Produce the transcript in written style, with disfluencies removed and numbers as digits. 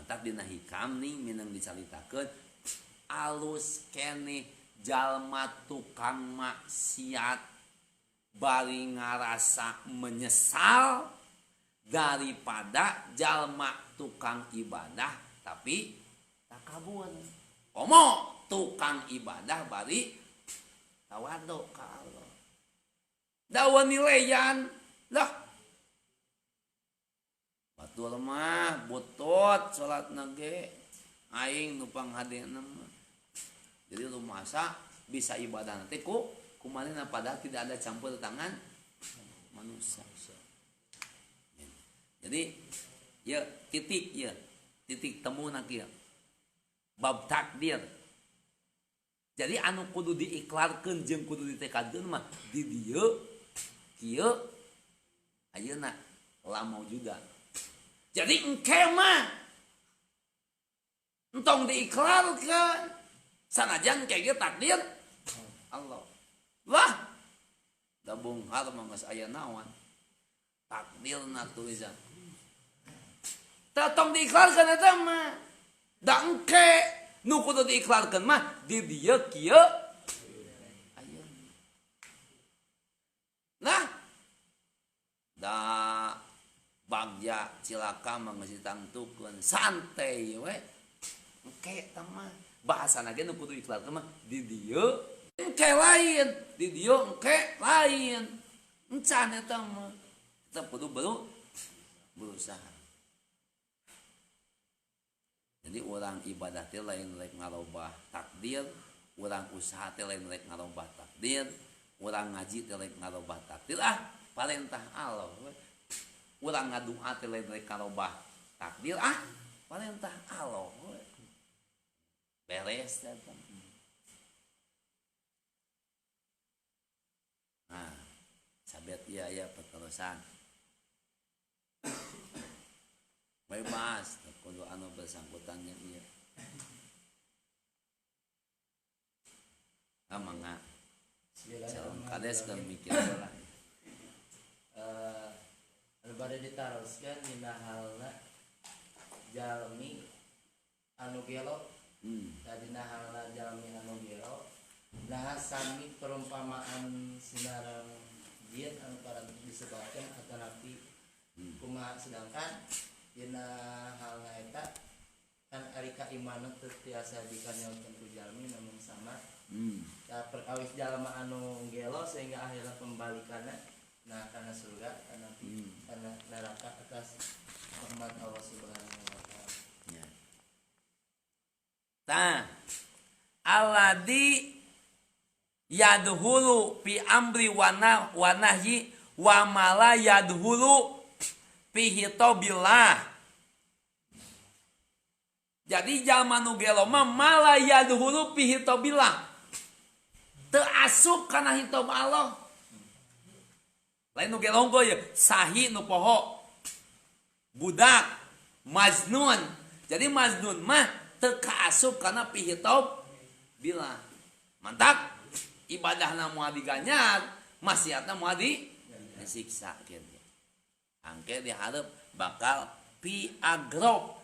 mantap dina hikam nih minang dicaritakeun alus keneh jalma tukang maksiat bari ngarasa menyesal daripada jalma tukang ibadah tapi takabur. Komo tukang ibadah bari tawadu ka Allah. Dawa nileyan lah. Batul mah butut salat nage aing nu panghadeuna mah. Jadi rumasa bisa ibadah nanti kumanehna padahal tidak ada campur tangan manusia. Jadi ya titik temu nak ya bab takdir. Jadi anu kudu diiklarkeun jeung kudu ditekadkeun mah di dieu kieu ayeuna lamau juga. Jadi engke mah entong diiklarkeun sanajan kayak takdir Allah. Wah, da bongkar mah geus aya naon? Takdirna tulisan. Tong diiklarkeun eta mah. Da engke nu kudu diiklarkeun mah di dieu kieu ayeuna. Nah, da bagja cilaka mah geus ditangtukeun santai we. Engke tah mah bahasana ge nu kudu iklarkeun mah di dieu engke lain, di dieu engke lain. Encan eta mah. Kita kudu berusaha. Jadi orang ibadah teh lain rek ngarobah takdir, orang usaha teh lain rek ngarobah takdir, orang ngaji teh rek ngarobah takdir. Parentah Allah. Urang ngadoa teh lain rek ngarobah takdir. Parentah Allah. Beres datang. Nah, sabet ya peterusan. Bebas, kudu anu bersangkutan yang ieu. Mangga. Calon kades keur mikir urang. Anu bade ditaroskeun dina halna jalmi anu gelo. Tadina halna jalmi anu gelo. Nah sami perumpamaan sinarang jin anu parang disebutkeun atanapi kumaha sedangkan dina halna eta kan ari kaimanan teu tiasa dikanyakeun ku jalmi namun sama. Da perkawis jalma anu gelo sehingga akhirna pembalikanna nah kana surga kana neraka atas rahmat Allah Subhanahu wa taala. Ya. Tah alladzi yadhulu fi amri wa nahyi wa mala yadhulu fi hitabillah. Jadi jalma nu gelo mah mala yadhulu fi hitabillah. Teu asup kana hitab Allah. Lain nu gelo hongko ya sahi nu poho. Budak majnun. Jadi majnun mah teu kaasup kana fi hitabillah. Mantap. Ibadahna moal diganyar, maksiatna moal disiksa kieu. Angke dihareup bakal pi agrok